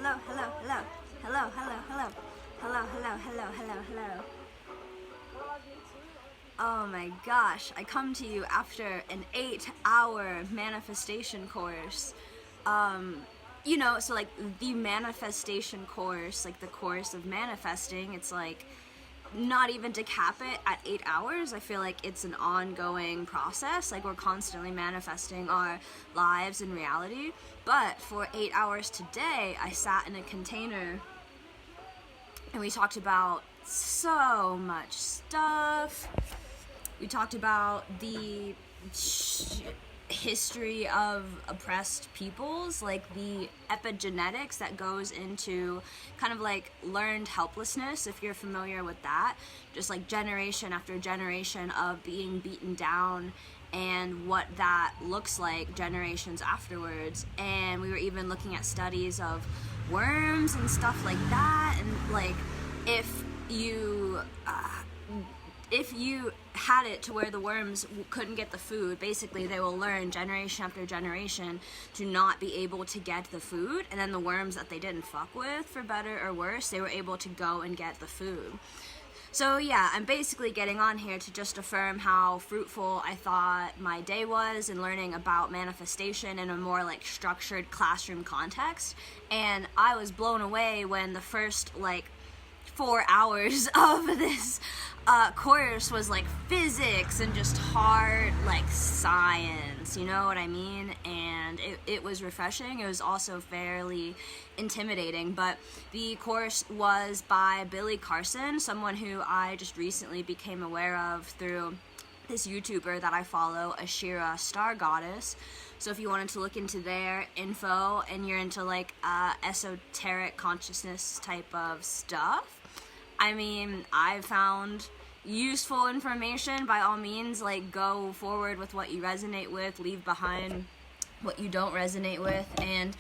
hello. Oh my gosh, I come to you after an 8-hour manifestation course. So like the manifestation course, like the course of manifesting, it's like not even to cap it at 8 hours. I feel like it's an ongoing process. Like we're constantly manifesting our lives and reality. But for 8 hours today, I sat in a container and we talked about so much stuff. We talked about the history of oppressed peoples, like the epigenetics that goes into kind of like learned helplessness, if you're familiar with that, just like generation after generation of being beaten down and what that looks like generations afterwards. And we were even looking at studies of worms and stuff like that, and like if you had it to where the worms couldn't get the food, basically they will learn generation after generation to not be able to get the food, and then the worms that they didn't fuck with, for better or worse, they were able to go and get the food. So yeah, I'm basically getting on here to just affirm how fruitful I thought my day was in learning about manifestation in a more like structured classroom context, and I was blown away when the first 4 hours of this course was like physics and just hard like science, you know what I mean? And it was refreshing. It was also fairly intimidating, but the course was by Billy Carson, someone who I just recently became aware of through this YouTuber that I follow, Ashira Star Goddess. So if you wanted to look into their info and you're into like esoteric consciousness type of stuff, I mean, I found useful information. By all means, like, go forward with what you resonate with, leave behind what you don't resonate with, and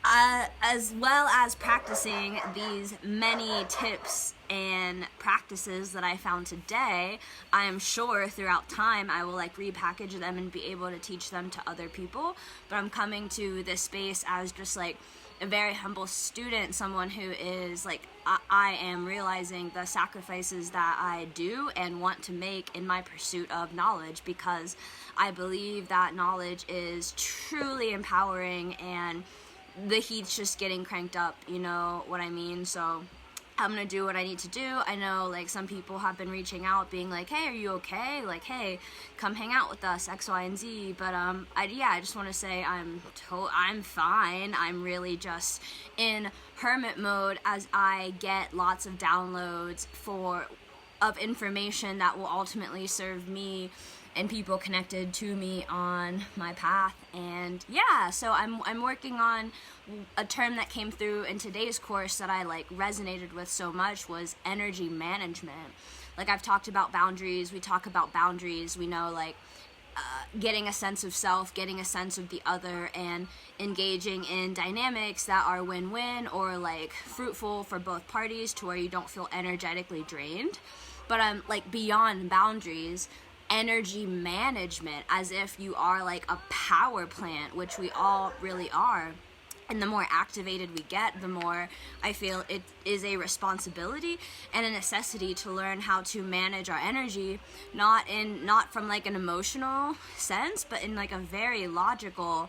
as well as practicing these many tips and practices that I found today, I am sure throughout time I will like repackage them and be able to teach them to other people. But I'm coming to this space as just like a very humble student, someone who is like, I am realizing the sacrifices that I do and want to make in my pursuit of knowledge, because I believe that knowledge is truly empowering and the heat's just getting cranked up, you know what I mean? So I'm gonna do what I need to do. I know like some people have been reaching out being like, hey, are you okay? Like, hey, come hang out with us, X, Y, and Z. But I just want to say I'm fine. I'm really just in hermit mode as I get lots of downloads of information that will ultimately serve me and people connected to me on my path. And yeah, so I'm working on a term that came through in today's course that I like resonated with so much, was energy management. Like I've talked about boundaries, we talk about boundaries, we know like getting a sense of self, getting a sense of the other, and engaging in dynamics that are win-win or like fruitful for both parties to where you don't feel energetically drained. But I'm like beyond boundaries, energy management, as if you are like a power plant, which we all really are. And the more activated we get, the more I feel it is a responsibility and a necessity to learn how to manage our energy, not from like an emotional sense, but in like a very logical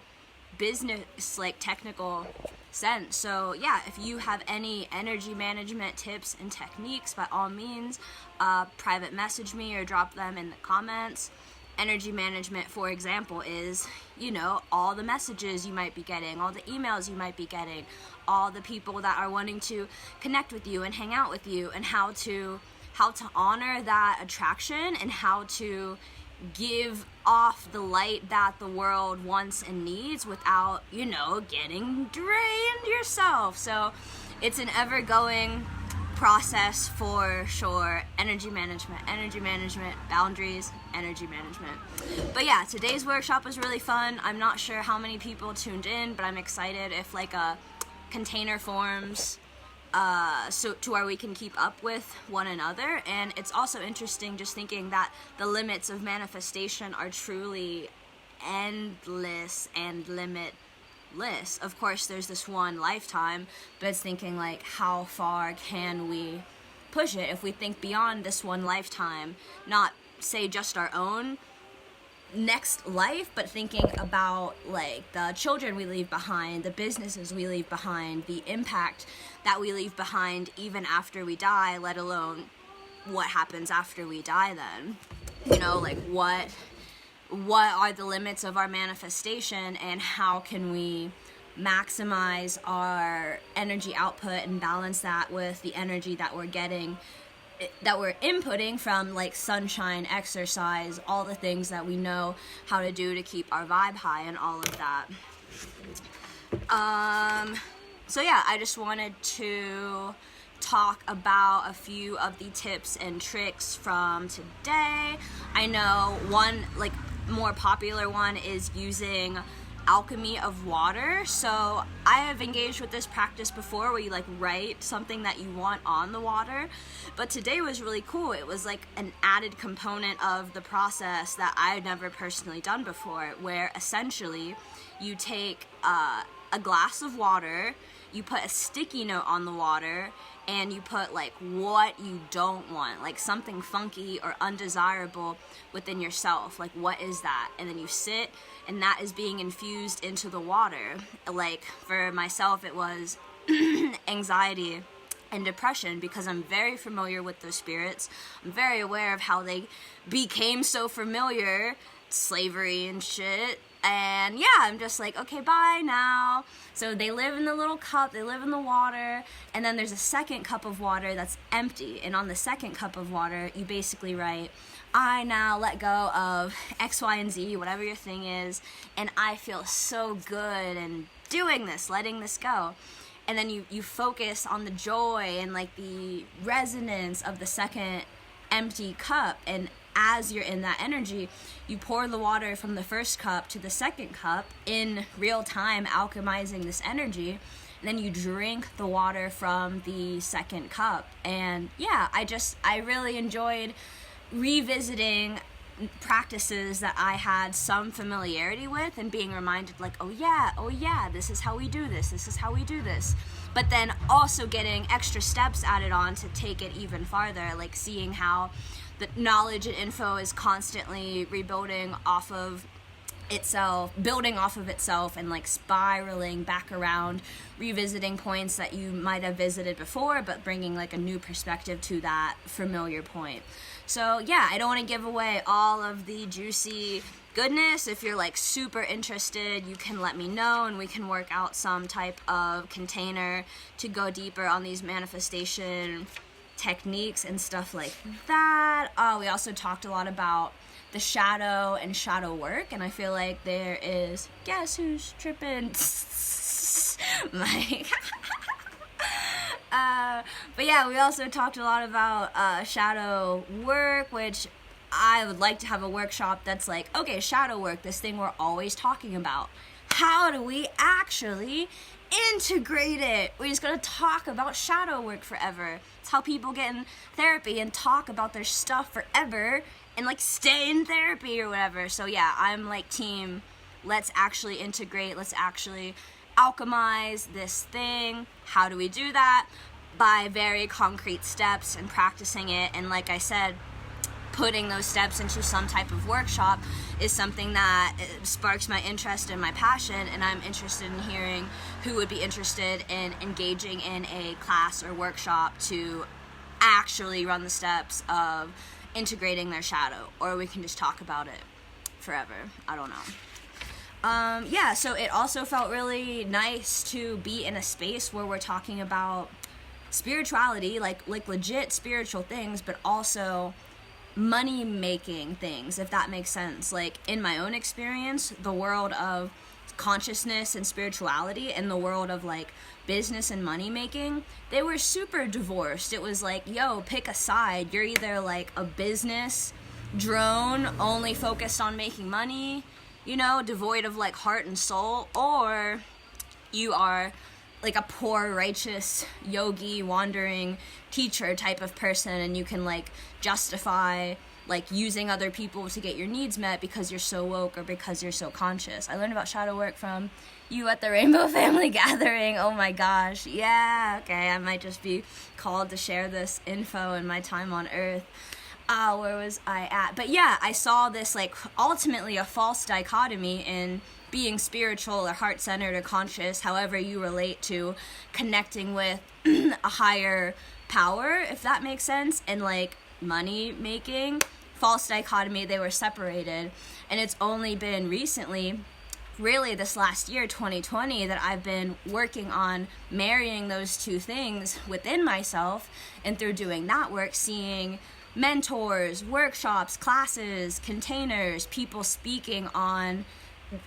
business, like technical sense. So yeah, if you have any energy management tips and techniques, by all means, private message me or drop them in the comments. Energy management, for example, is, you know, all the messages you might be getting, all the emails you might be getting, all the people that are wanting to connect with you and hang out with you, and how to honor that attraction and how to give off the light that the world wants and needs without, you know, getting drained yourself. So it's an ever-going process for sure. Energy management, boundaries, energy management. But yeah, today's workshop was really fun. I'm not sure how many people tuned in, but I'm excited if like a container forms so to where we can keep up with one another. And it's also interesting just thinking that the limits of manifestation are truly endless and limitless. limitless. Of course, there's this one lifetime, but it's thinking like, how far can we push it if we think beyond this one lifetime, not say just our own next life, but thinking about like the children we leave behind, the businesses we leave behind, the impact that we leave behind even after we die, let alone what happens after we die then. You know, like what are the limits of our manifestation, and how can we maximize our energy output and balance that with the energy that we're getting, that we're inputting from like sunshine, exercise, all the things that we know how to do to keep our vibe high and all of that. So yeah, I just wanted to talk about a few of the tips and tricks from today. I know one like more popular one is using alchemy of water. So I have engaged with this practice before, where you like write something that you want on the water, but today was really cool. It was like an added component of the process that I had never personally done before, where essentially you take a glass of water, you put a sticky note on the water, and you put like what you don't want, like something funky or undesirable within yourself, like what is that, and then you sit, and that is being infused into the water. Like for myself, it was anxiety and depression, because I'm very familiar with those spirits. I'm very aware of how they became so familiar, slavery and shit. And yeah, I'm just like, okay, bye now. So they live in the little cup, they live in the water, and then there's a second cup of water that's empty. And on the second cup of water, you basically write, I now let go of X, Y, and Z, whatever your thing is, and I feel so good and doing this, letting this go. And then you focus on the joy and like the resonance of the second empty cup, and as you're in that energy, you pour the water from the first cup to the second cup in real time, alchemizing this energy, and then you drink the water from the second cup. And yeah, I really enjoyed revisiting practices that I had some familiarity with, and being reminded like, oh yeah, this is how we do this, but then also getting extra steps added on to take it even farther, like seeing how the knowledge and info is constantly rebuilding off of itself, building off of itself, and like spiraling back around, revisiting points that you might have visited before, but bringing like a new perspective to that familiar point. So yeah, I don't want to give away all of the juicy goodness. If you're like super interested, you can let me know, and we can work out some type of container to go deeper on these manifestation techniques and stuff like that. We also talked a lot about the shadow and shadow work, and I feel like there is, guess who's tripping? Like, but yeah, we also talked a lot about shadow work, which I would like to have a workshop that's like, okay, shadow work, this thing we're always talking about. How do we actually integrate it? We're just gonna talk about shadow work forever. It's how people get in therapy and talk about their stuff forever and like stay in therapy or whatever. So yeah, I'm like team, let's actually integrate, let's actually alchemize this thing. How do we do that? By very concrete steps and practicing it. And like I said, putting those steps into some type of workshop is something that sparks my interest and my passion, and I'm interested in hearing who would be interested in engaging in a class or workshop to actually run the steps of integrating their shadow, or we can just talk about it forever. I don't know. Yeah, so it also felt really nice to be in a space where we're talking about spirituality, like legit spiritual things, but also money making things, if that makes sense. Like in my own experience, the world of consciousness and spirituality and the world of like business and money making, they were super divorced. It was like, yo, pick a side. You're either like a business drone only focused on making money, you know, devoid of like heart and soul, or you are like a poor, righteous, yogi, wandering teacher type of person, and you can like justify like using other people to get your needs met because you're so woke or because you're so conscious. I learned about shadow work from you at the Rainbow Family Gathering. Oh my gosh. Yeah, okay, I might just be called to share this info in my time on Earth. Where was I at? But yeah, I saw this, like, ultimately a false dichotomy in being spiritual or heart-centered or conscious, however you relate to connecting with a higher power, if that makes sense, and like money making. False dichotomy, they were separated. And it's only been recently, really this last year, 2020, that I've been working on marrying those two things within myself, and through doing that work, seeing mentors, workshops, classes, containers, people speaking on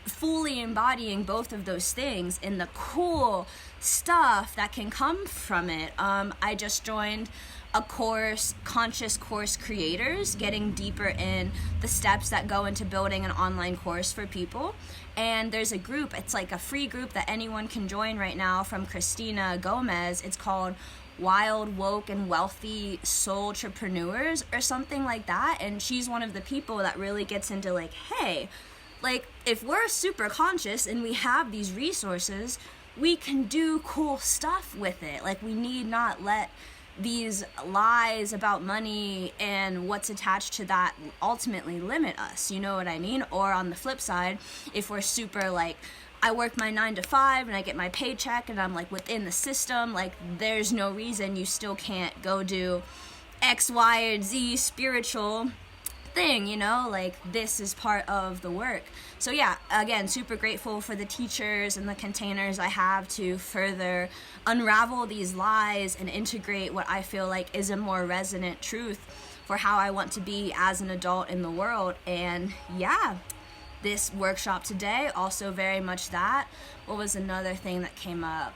fully embodying both of those things and the cool stuff that can come from it. I just joined a course, Conscious Course Creators, getting deeper in the steps that go into building an online course for people. And there's a group, it's like a free group that anyone can join right now from Christina Gomez. It's called Wild, Woke, and Wealthy Soul Entrepreneurs or something like that. And she's one of the people that really gets into like, hey, like, if we're super conscious and we have these resources, we can do cool stuff with it. Like, we need not let these lies about money and what's attached to that ultimately limit us. You know what I mean? Or on the flip side, if we're super like, I work my 9 to 5 and I get my paycheck and I'm like within the system, like there's no reason you still can't go do X, Y, or Z spiritual thing, you know, like this is part of the work. So yeah, again, super grateful for the teachers and the containers I have to further unravel these lies and integrate what I feel like is a more resonant truth for how I want to be as an adult in the world. And yeah, this workshop today, also very much that. What was another thing that came up?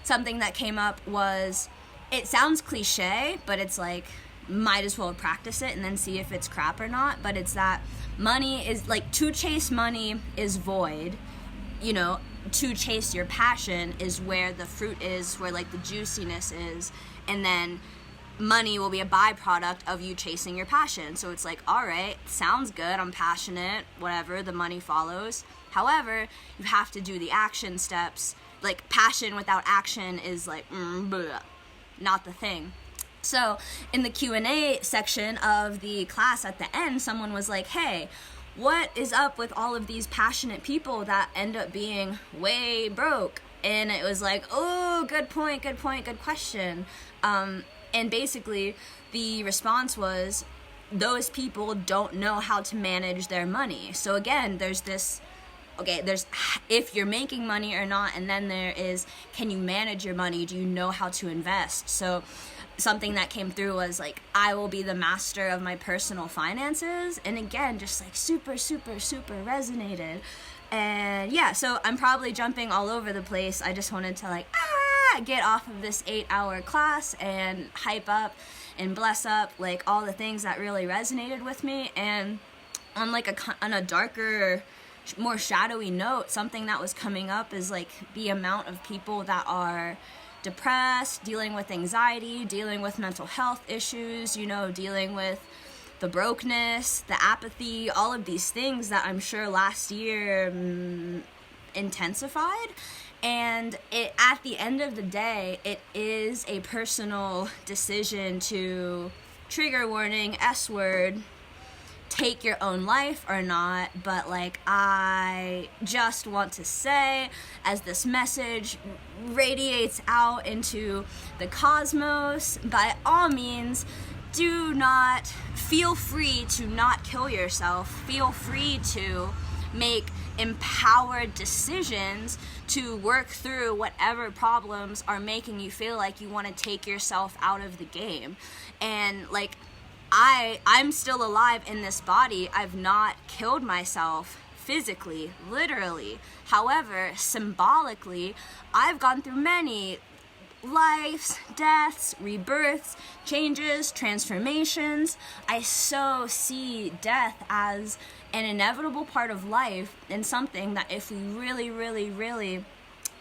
Something that came up was, it sounds cliche, but it's like, might as well practice it and then see if it's crap or not. But it's that money is like, to chase money is void, you know. To chase your passion is where the fruit is, where like the juiciness is, and then money will be a byproduct of you chasing your passion. So it's like, all right, sounds good, I'm passionate, whatever, the money follows. However, you have to do the action steps. Like, passion without action is like bleh, not the thing. So in the Q&A section of the class at the end, someone was like, hey, what is up with all of these passionate people that end up being way broke? And it was like, oh, good point, good question. And basically the response was, those people don't know how to manage their money. So again, there's this, okay, there's if you're making money or not, and then there is, can you manage your money? Do you know how to invest? So something that came through was like, I will be the master of my personal finances. And again, just like super resonated. And yeah, so I'm probably jumping all over the place. I just wanted to like get off of this 8-hour class and hype up and bless up like all the things that really resonated with me. And on like on a darker, more shadowy note, something that was coming up is like the amount of people that are depressed, dealing with anxiety, dealing with mental health issues, you know, dealing with the brokenness, the apathy, all of these things that I'm sure last year intensified. And it, at the end of the day, it is a personal decision to, trigger warning, S word, take your own life or not. But like, I just want to say, as this message radiates out into the cosmos, by all means, do not, feel free to not kill yourself. Feel free to make empowered decisions to work through whatever problems are making you feel like you want to take yourself out of the game. And like, I'm still alive in this body. I've not killed myself physically, literally. However, symbolically, I've gone through many lives, deaths, rebirths, changes, transformations. I so see death as an inevitable part of life, and something that if we really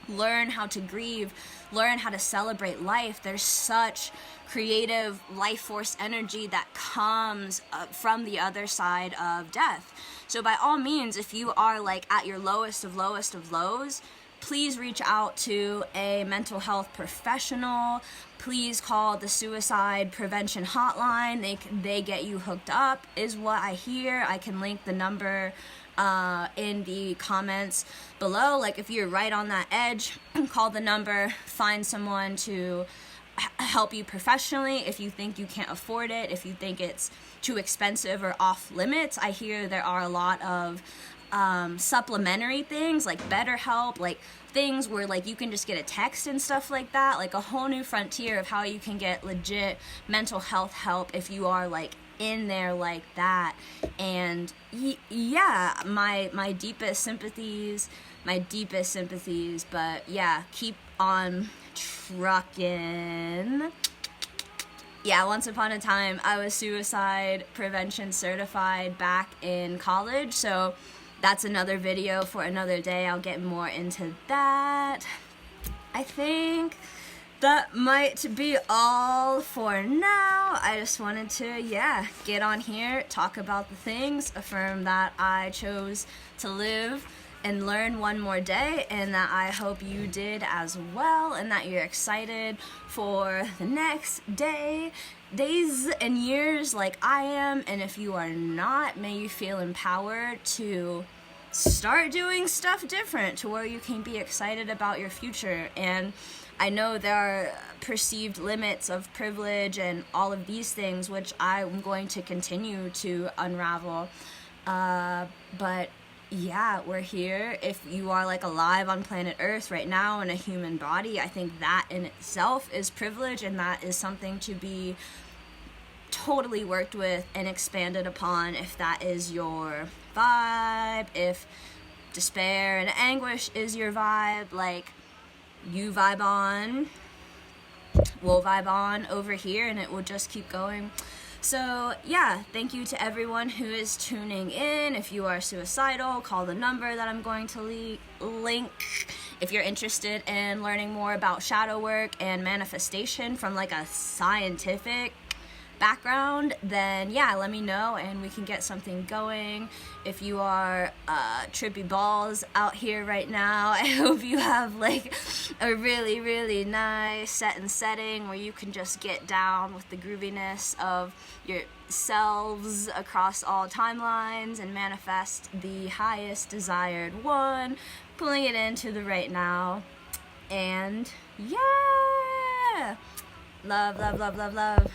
learn how to grieve, learn how to celebrate life. There's such creative life force energy that comes from the other side of death. So by all means, if you are like at your lowest of lows, please reach out to a mental health professional. Please call the suicide prevention hotline. They get you hooked up, is what I hear. I can link the number in the comments below. Like if you're right on that edge, call the number, find someone to help you professionally. If you think you can't afford it, if you think it's too expensive or off limits, I hear there are a lot of supplementary things like BetterHelp, like things where like you can just get a text and stuff like that, like a whole new frontier of how you can get legit mental health help if you are like in there like that. And yeah, my deepest sympathies, but yeah, keep on trucking. Yeah, once upon a time I was suicide prevention certified back in college, so that's another video for another day. I'll get more into that. I think that might be all for now. I just wanted to, get on here, talk about the things, affirm that I chose to live and learn one more day, and that I hope you did as well, and that you're excited for the next days and years like I am. And if you are not, may you feel empowered to start doing stuff different to where you can be excited about your future. And I know there are perceived limits of privilege and all of these things, which I'm going to continue to unravel. But yeah, we're here. If you are like alive on planet Earth right now in a human body, I think that in itself is privilege, and that is something to be totally worked with and expanded upon if that is your vibe. If despair and anguish is your vibe, like, you vibe on, we'll vibe on over here, and it will just keep going. So yeah, thank you to everyone who is tuning in. If you are suicidal, call the number that I'm going to link. If you're interested in learning more about shadow work and manifestation from like a scientific background, then yeah, let me know and we can get something going. If you are trippy balls out here right now, I hope you have like a really, really nice set and setting where you can just get down with the grooviness of yourselves across all timelines and manifest the highest desired one, pulling it into the right now. And yeah, love, love, love, love, love.